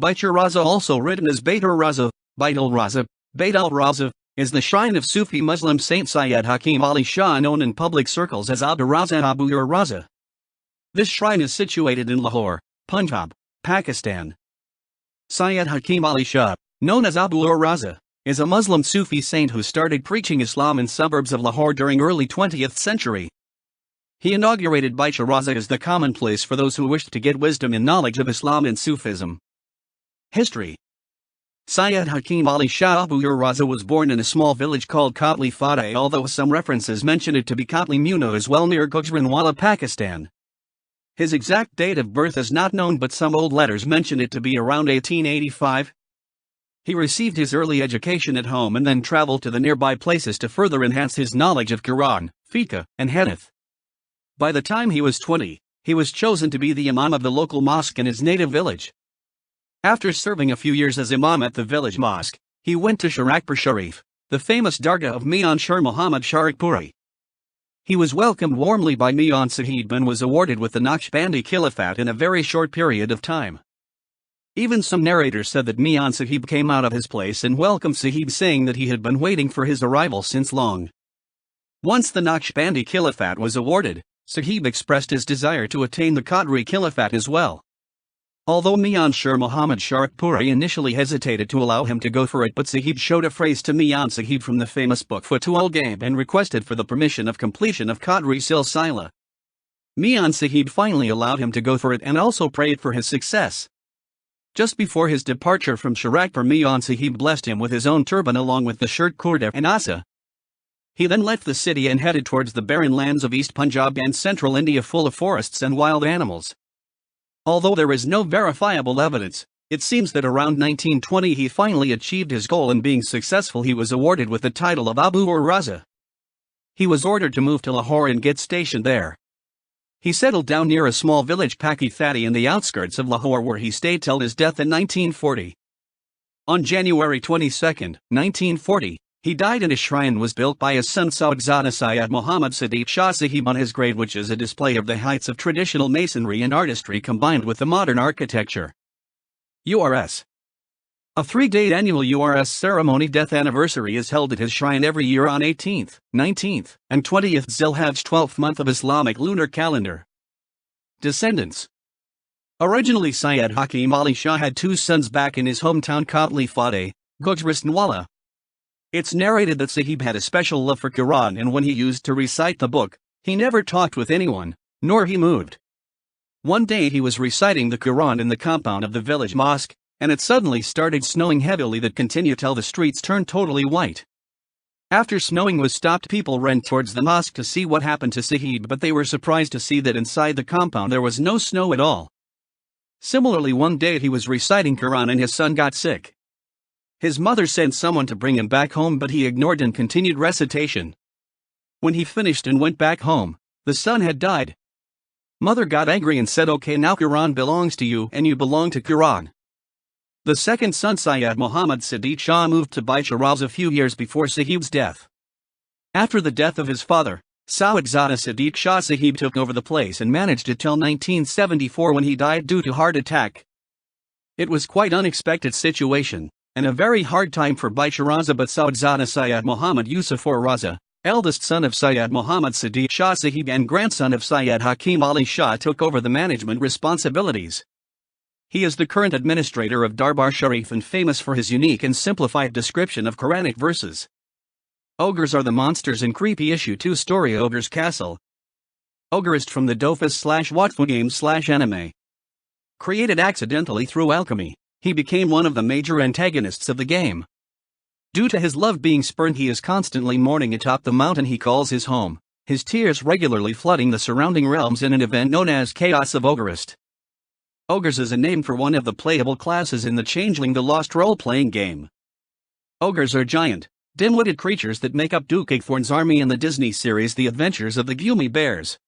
Baituraza, also written as Baituraza, Baituraza, is the shrine of Sufi Muslim Saint Syed Hakim Ali Shah, known in public circles as Abduraza Abu Raza. This shrine is situated in Lahore, Punjab, Pakistan. Syed Hakim Ali Shah, known as Abu Raza, is a Muslim Sufi saint who started preaching Islam in suburbs of Lahore during early 20th century. He inaugurated Baituraza as the common place for those who wished to get wisdom and knowledge of Islam and Sufism. History. Syed Hakim Ali Shah Abu Raza was born in a small village called Kotli Fateh, although some references mention it to be Kotli Muno as well, near Gujranwala, Pakistan. His exact date of birth is not known, but some old letters mention it to be around 1885. He received his early education at home and then traveled to the nearby places to further enhance his knowledge of Quran, Fiqh, and Hadith. By the time he was 20, he was chosen to be the imam of the local mosque in his native village. After serving a few years as imam at the village mosque, he went to Shirakpur Sharif, the famous dargah of Mian Shah Muhammad Sharakpuri. He was welcomed warmly by Mian Sahib and was awarded with the Naqshbandi Khilafat in a very short period of time. Even some narrators said that Mian Sahib came out of his place and welcomed Sahib, saying that he had been waiting for his arrival since long. Once the Naqshbandi Khilafat was awarded, Sahib expressed his desire to attain the Qadri Khilafat as well. Although Mian Shah Muhammad Sharakpuri initially hesitated to allow him to go for it, but Sahib showed a phrase to Mian Sahib from the famous book Fatul Gaib and requested for the permission of completion of Qadri Silsila. Mian Sahib finally allowed him to go for it and also prayed for his success. Just before his departure from Shirakpur, Mian Sahib blessed him with his own turban along with the shirt kurta and asa. He then left the city and headed towards the barren lands of East Punjab and central India, full of forests and wild animals. Although there is no verifiable evidence, it seems that around 1920 he finally achieved his goal, and being successful he was awarded with the title of Abu Raza. He was ordered to move to Lahore and get stationed there. He settled down near a small village Paki Thati in the outskirts of Lahore, where he stayed till his death in 1940. On January 22, 1940, he died, and a shrine was built by his son Sa'adzada Syed Muhammad Sadiq Shah Sahib on his grave, which is a display of the heights of traditional masonry and artistry combined with the modern architecture. URS. A 3-day annual URS ceremony death anniversary is held at his shrine every year on 18th, 19th, and 20th Zilhajj, 12th month of Islamic lunar calendar. Descendants. Originally Syed Hakim Ali Shah had 2 sons back in his hometown Kotli Fateh, Gujranwala. It's narrated that Sahib had a special love for Quran, and when he used to recite the book, he never talked with anyone, nor he moved. One day he was reciting the Quran in the compound of the village mosque, and it suddenly started snowing heavily that continued till the streets turned totally white. After snowing was stopped, people ran towards the mosque to see what happened to Sahib, but they were surprised to see that inside the compound there was no snow at all. Similarly, one day he was reciting Quran and his son got sick. His mother sent someone to bring him back home, but he ignored and continued recitation. When he finished and went back home, the son had died. Mother got angry and said, "Okay, now Quran belongs to you and you belong to Quran." The second son, Syed Muhammad Sadiq Shah, moved to Baituraza a few years before Sahib's death. After the death of his father, Sa'adzada Sadiq Shah Sahib took over the place and managed it till 1974, when he died due to heart attack. It was quite unexpected situation, and a very hard time for Baituraza, but Sa'adzada Syed Muhammad Yusufur Raza, eldest son of Syed Muhammad Sadiq Shah Sahib and grandson of Syed Hakim Ali Shah, took over the management responsibilities. He is the current administrator of Darbar Sharif and famous for his unique and simplified description of Quranic verses. Ogres are the monsters in creepy issue 2 story Ogre's Castle. Ogreist from the Dofus/Watfu game/anime. Created accidentally through alchemy, he became one of the major antagonists of the game. Due to his love being spurned, he is constantly mourning atop the mountain he calls his home, his tears regularly flooding the surrounding realms in an event known as Chaos of Ogreist. Ogres is a name for one of the playable classes in the Changeling the Lost role-playing game. Ogres are giant, dim-witted creatures that make up Duke Eggthorn's army in the Disney series The Adventures of the Gummy Bears.